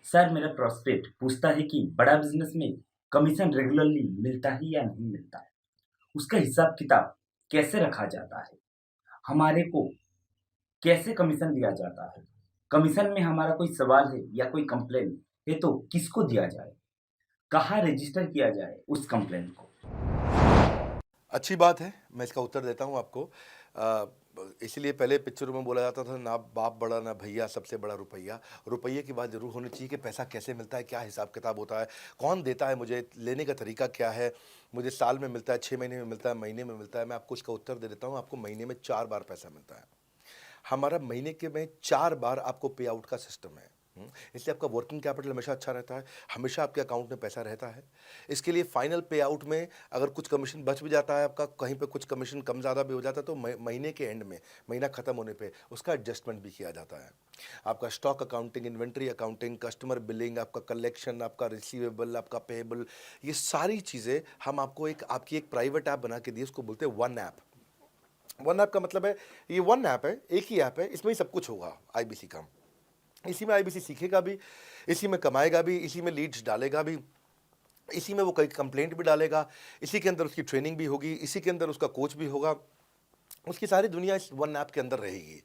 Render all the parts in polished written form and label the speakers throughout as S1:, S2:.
S1: Sir मेरा prospect पूछता है कि बड़ा बिजनेस में कमीशन रेगुलरली मिलता है या नहीं मिलता है। उसका हिसाब किताब कैसे रखा जाता है, हमारे को कैसे कमीशन दिया जाता है। कमीशन में हमारा कोई सवाल है या कोई कंप्लेन है तो किसको दिया जाए, कहाँ रजिस्टर किया जाए उस कंप्लेन को।
S2: अच्छी बात है, मैं इसका उत्तर देता हूँ आपको। इसीलिए पहले पिक्चरों में बोला जाता था ना बाप बड़ा ना भैया, सबसे बड़ा रुपया। रुपये की बात ज़रूर होनी चाहिए कि पैसा कैसे मिलता है, क्या हिसाब किताब होता है, कौन देता है मुझे, लेने का तरीका क्या है, मुझे साल में मिलता है, 6 महीने में मिलता है, महीने में मिलता है। मैं आपको इसका उत्तर दे देता हूँ, आपको महीने में 4 बार पैसा मिलता है। हमारा महीने के में 4 बार आपको पे आउट का सिस्टम है। इसलिए आपका वर्किंग कैपिटल हमेशा अच्छा रहता है, हमेशा आपके अकाउंट में पैसा रहता है। इसके लिए फाइनल पे आउट में अगर कुछ कमीशन बच भी जाता है आपका, कहीं पे कुछ कमीशन कम ज़्यादा भी हो जाता है, तो महीने के एंड में, महीना ख़त्म होने पे उसका एडजस्टमेंट भी किया जाता है। आपका stock accounting, inventory accounting, customer billing, आपका कलेक्शन, आपका रिसीवेबल, आपका पेएबल, ये सारी चीज़ें हम आपको आपकी एक प्राइवेट ऐप बना के दी, उसको बोलते हैं वन ऐप। वन ऐप का मतलब है, ये वन ऐप है, एक ही ऐप है, इसमें ही सब कुछ होगा आईबीसी का। इसी में आईबीसी सीखेगा भी, इसी में कमाएगा भी, इसी में लीड्स डालेगा भी, इसी में वो कई कंप्लेंट भी डालेगा, इसी के अंदर उसकी ट्रेनिंग भी होगी, इसी के अंदर उसका कोच भी होगा। उसकी सारी दुनिया इस वन ऐप के अंदर रहेगी।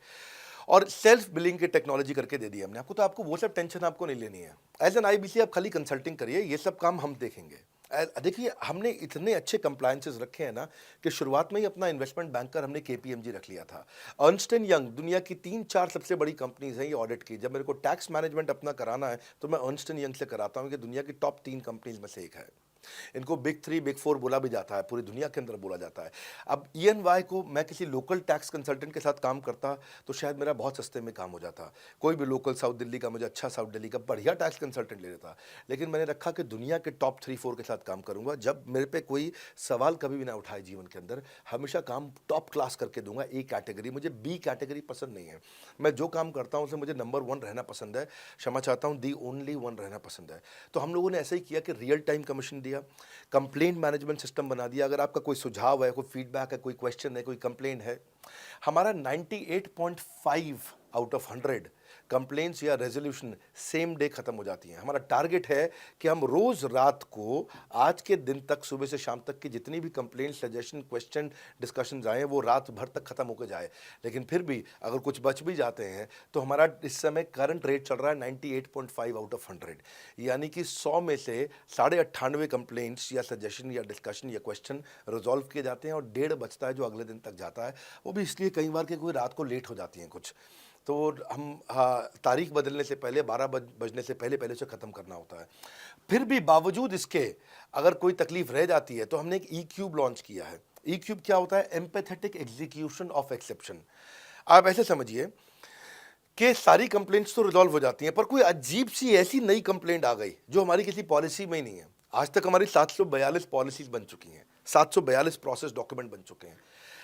S2: और सेल्फ बिलिंग की टेक्नोलॉजी करके दे दी हमने आपको, तो आपको वो सब टेंशन आपको नहीं लेनी है। एज एन आईबीसी आप खाली कंसल्टिंग करिए, ये सब काम हम देखेंगे। देखिए, हमने इतने अच्छे कंप्लायंसेस रखे हैं ना कि शुरुआत में ही अपना इन्वेस्टमेंट बैंकर हमने केपीएमजी रख लिया था। अर्नस्ट एंड यंग दुनिया की 3-4 सबसे बड़ी कंपनीज हैं ये ऑडिट की। जब मेरे को टैक्स मैनेजमेंट अपना कराना है तो मैं अर्नस्ट एंड यंग से कराता हूँ कि दुनिया की टॉप 3 कंपनीज में से एक है। इनको बिग 3, बिग 4 बोला भी जाता है, पूरी दुनिया के अंदर बोला जाता है। अब ईएनवाई को मैं किसी लोकल टैक्स कंसल्टेंट के साथ काम करता तो शायद मेरा बहुत सस्ते में काम हो जाता। कोई भी लोकल साउथ दिल्ली का, मुझे अच्छा साउथ दिल्ली का बढ़िया टैक्स कंसल्टेंट ले लेता। लेकिन मैंने रखा कि दुनिया के टॉप 3-4 के साथ काम करूंगा। जब मेरे पे कोई सवाल कभी भी ना उठाए जीवन के अंदर, हमेशा काम टॉप क्लास करके दूंगा। ए कैटेगरी, मुझे बी कैटेगरी पसंद नहीं है। मैं जो काम करता हूं उसमें मुझे नंबर 1 रहना पसंद है। क्षमा चाहता हूं, दी ओनली 1 रहना पसंद है। तो हम लोगों ने ऐसे ही किया कि रियल टाइम कमीशन दिया, कंप्लेंट मैनेजमेंट सिस्टम बना दिया। अगर आपका कोई सुझाव है, कोई फीडबैक है, कोई क्वेश्चन है, कोई कंप्लेंट है, हमारा 98.5 आउट ऑफ 100 कंप्लेंट्स या रेजोल्यूशन सेम डे खत्म हो जाती हैं। हमारा टारगेट है कि हम रोज रात को, आज के दिन तक, सुबह से शाम तक की जितनी भी कंप्लेंट, सजेशन, क्वेश्चन, डिस्कशन आए वो रात भर तक खत्म होकर जाए। लेकिन फिर भी अगर कुछ बच भी जाते हैं तो हमारा इस समय करंट रेट चल रहा है 98.5 आउट ऑफ 100, यानी कि 100 में से 98.5 कंप्लेंट्स या सजेशन या डिस्कशन या क्वेश्चन रिजॉल्व किए जाते हैं और 1.5 बचता है जो अगले दिन तक जाता है। वो भी इसलिए कई बार कि कोई रात को लेट हो जाती हैं कुछ, तो हम, हाँ, तारीख बदलने से पहले, 12 बजने से पहले पहले उसे ख़त्म करना होता है। फिर भी बावजूद इसके अगर कोई तकलीफ रह जाती है तो हमने एक ई क्यूब लॉन्च किया है। ई क्यूब क्या होता है? Empathetic execution of exception. आप ऐसे समझिए कि सारी कंप्लेंट्स तो रिजॉल्व हो जाती हैं, पर कोई अजीब सी ऐसी नई कंप्लेंट आ गई जो हमारी किसी पॉलिसी में ही नहीं है। आज तक हमारी 742 पॉलिसीज बन चुकी हैं, 742 प्रोसेस डॉक्यूमेंट बन चुके हैं।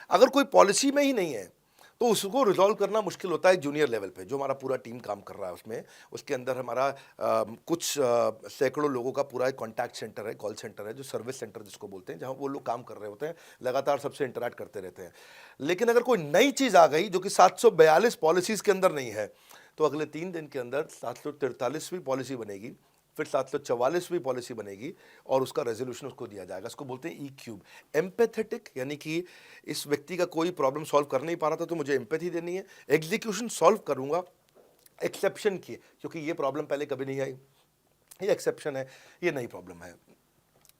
S2: अगर कोई पॉलिसी में ही नहीं है तो उसको रिजॉल्व करना मुश्किल होता है जूनियर लेवल पे, जो हमारा पूरा टीम काम कर रहा है उसमें। उसके अंदर हमारा कुछ सैकड़ों लोगों का पूरा एक कॉन्टैक्ट सेंटर है, कॉल सेंटर है, जो सर्विस सेंटर जिसको बोलते हैं, जहाँ वो लोग काम कर रहे होते हैं, लगातार सबसे इंटरैक्ट करते रहते हैं। लेकिन अगर कोई नई चीज़ आ गई जो कि 742 पॉलिसीज़ के अंदर नहीं है, तो अगले 3 दिन के अंदर 743वीं पॉलिसी बनेगी, फिर 744वीं पॉलिसी बनेगी और उसका रेजोल्यूशन उसको दिया जाएगा। इसको बोलते हैं ई क्यूब। एम्पैथेटिक, यानी कि इस व्यक्ति का कोई प्रॉब्लम सॉल्व कर नहीं पा रहा था तो मुझे एम्पैथी देनी है। एग्जीक्यूशन सॉल्व करूंगा एक्सेप्शन की, क्योंकि ये प्रॉब्लम पहले कभी नहीं आई, ये एक्सेप्शन है, ये नई प्रॉब्लम है।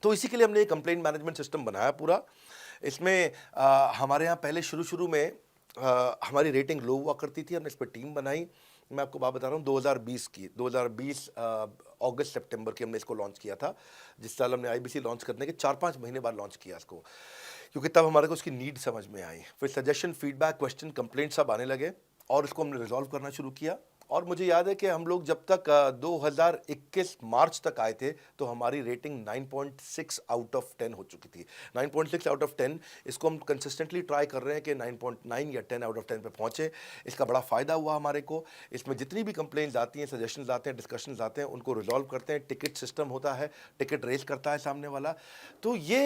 S2: तो इसी के लिए हमने एक कंप्लेंट मैनेजमेंट सिस्टम बनाया पूरा। इसमें हमारे यहाँ पहले शुरू शुरू में हमारी रेटिंग लो हुआ करती थी, हमने इस पर टीम बनाई। मैं आपको बात बता रहा हूँ 2020 की, 2020 अगस्त सितंबर की हमने इसको लॉन्च किया था। जिस साल हमने आईबीसी लॉन्च करने के 4-5 महीने बाद लॉन्च किया इसको, क्योंकि तब हमारे को उसकी नीड समझ में आई। फिर सजेशन, फीडबैक, क्वेश्चन, कंप्लेंट सब आने लगे और इसको हमने रिजॉल्व करना शुरू किया। और मुझे याद है कि हम लोग जब तक 2021 मार्च तक आए थे तो हमारी रेटिंग 9.6 आउट ऑफ 10 हो चुकी थी। 9.6 आउट ऑफ 10, इसको हम कंसिस्टेंटली ट्राई कर रहे हैं कि 9.9 या 10 आउट ऑफ 10 पे पहुंचे। इसका बड़ा फ़ायदा हुआ हमारे को। इसमें जितनी भी कंप्लेंट्स आती हैं, सजेशंस आते हैं, डिस्कशंस आते हैं, उनको रिजॉल्व करते हैं। टिकट सिस्टम होता है, टिकट रेज करता है सामने वाला। तो ये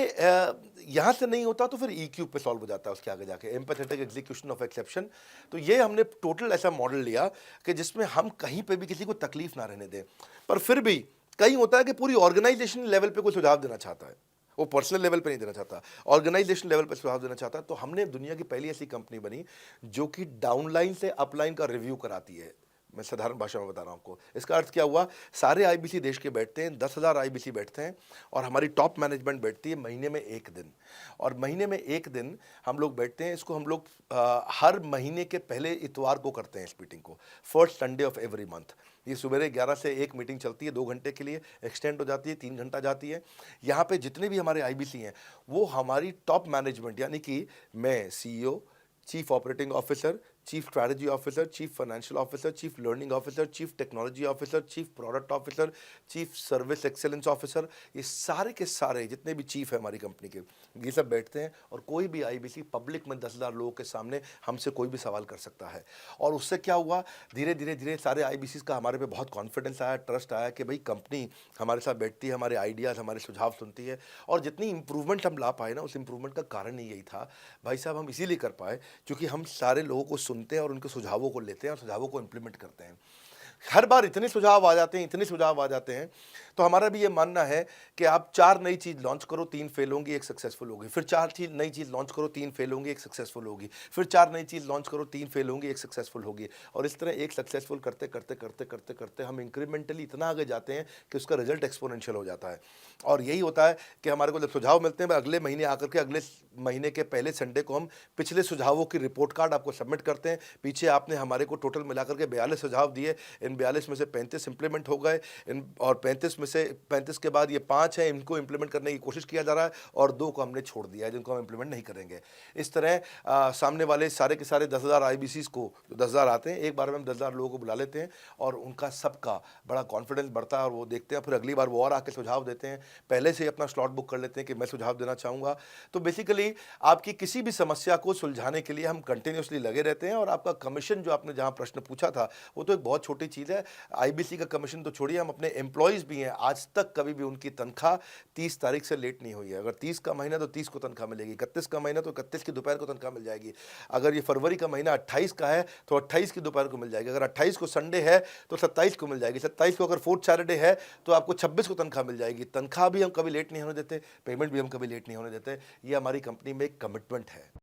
S2: यहाँ से नहीं होता तो फिर ई क्यूब पे सॉल्व हो जाता है उसके आगे जाके, एम्पैथेटिक एग्जीक्यूशन ऑफ एक्सेप्शन। तो ये हमने टोटल ऐसा मॉडल लिया कि जिसमें जिसमें हम कहीं पे भी किसी को तकलीफ ना रहने दें। पर फिर भी कहीं होता है कि पूरी ऑर्गेनाइजेशन लेवल पे कोई सुझाव देना चाहता है, वो पर्सनल लेवल पे नहीं देना चाहता, ऑर्गेनाइजेशन लेवल पे सुझाव देना चाहता है। तो हमने दुनिया की पहली ऐसी कंपनी बनी जो कि डाउनलाइन से अपलाइन का रिव्यू कराती है। मैं साधारण भाषा में बता रहा हूँ आपको। इसका अर्थ क्या हुआ, सारे आईबीसी देश के बैठते हैं, 10,000 आईबीसी बैठते हैं और हमारी टॉप मैनेजमेंट बैठती है महीने में 1 दिन। और महीने में 1 दिन हम लोग बैठते हैं। इसको हम लोग हर महीने के पहले इतवार को करते हैं इस मीटिंग को, first Sunday off every month. ये सुबह 11 से 1 मीटिंग चलती है, 2 घंटे के लिए एक्सटेंड हो जाती है, 3 घंटा जाती है। यहाँ पे जितने भी हमारे आईबीसी हैं वो हमारी टॉप मैनेजमेंट, यानी कि मैं CEO, chief operating officer, chief strategy officer, chief financial officer, chief learning officer, chief technology officer, chief product officer, chief service excellence officer, ये सारे के सारे जितने भी चीफ है हमारी कंपनी के, ये सब बैठते हैं। और कोई भी आईबीसी पब्लिक में 10,000 लोगों के सामने हमसे कोई भी सवाल कर सकता है। और उससे क्या हुआ, धीरे धीरे धीरे सारे आईबीसी का हमारे पे बहुत कॉन्फिडेंस आया, ट्रस्ट आया कि भाई कंपनी हमारे साथ बैठती है, हमारे आइडियाज़, हमारे सुझाव सुनती है। और जितनी इंप्रूवमेंट हम ला पाए ना, उस इंप्रूवमेंट का कारण ही यही था भाई साहब, हम इसीलिए कर पाए क्योंकि हम सारे लोगों को सुनते हैं और उनके सुझावों को लेते हैं और सुझावों को इंप्लीमेंट करते हैं। हर बार इतने सुझाव आ जाते हैं, इतने सुझाव आ जाते हैं, तो हमारा भी ये मानना है कि आप 4 नई चीज़ लॉन्च करो, 3 फेल होंगी, 1 सक्सेसफुल होगी। फिर 4 नई चीज़ लॉन्च करो, 3 फेल होंगी, 1 सक्सेसफुल होगी। फिर 4 नई चीज़ लॉन्च करो, 3 फेल होंगी, 1 सक्सेसफुल होगी। और इस तरह एक सक्सेसफुल करते करते करते करते करते हम इंक्रीमेंटली इतना आगे जाते हैं कि उसका रिजल्ट एक्सपोनेंशियल हो जाता है। और यही होता है कि हमारे को जब सुझाव मिलते हैं, अगले महीने आकर के अगले महीने के पहले संडे को हम पिछले सुझावों की रिपोर्ट कार्ड आपको सबमिट करते हैं। पीछे आपने हमारे को टोटल मिलाकर के 42 सुझाव दिए, इन 42 में से 35 इंप्लीमेंट हो गए, इन और 35 में से 35 के बाद ये 5 हैं, इनको इंप्लीमेंट करने की कोशिश किया जा रहा है और 2 को हमने छोड़ दिया है जिनको हम इंप्लीमेंट नहीं करेंगे। इस तरह सामने वाले सारे के सारे 10,000 आईबीसीज को, जो 10,000 आते हैं, एक बार में हम 10,000 लोगों को बुला लेते हैं और उनका सबका बड़ा कॉन्फिडेंस बढ़ता है और वो देखते हैं, फिर अगली बार वो और आके सुझाव देते हैं। पहले से ही अपना स्लॉट बुक कर लेते हैं कि मैं सुझाव देना चाहूँगा। तो बेसिकली आपकी किसी भी समस्या को सुलझाने के लिए हम कंटिन्यूसली लगे रहते हैं। और आपका कमीशन, जो आपने जहाँ प्रश्न पूछा था, वो तो एक बहुत छोटी चीज़ है। आईबीसी का कमीशन तो छोड़िए, हम अपने एम्प्लॉयज़ भी हैं, आज तक कभी भी उनकी तनख्वाह 30 तारीख से लेट नहीं हुई है। अगर 30 का महीना तो 30 को तनख्वाह मिलेगी, 31 का महीना तो 31 की दोपहर को तनख्वाह मिल जाएगी। अगर ये फरवरी का महीना 28 का है तो 28 की दोपहर को मिल जाएगी। अगर 28 को संडे है तो 27 को मिल जाएगी। 27 को अगर फोर्थ सैटरडे है तो आपको 26 को तनख्वाह मिल जाएगी। तनख्वाह भी हम कभी लेट नहीं होने देते, पेमेंट भी हम कभी लेट नहीं होने देते। ये हमारी कंपनी में एक कमिटमेंट है।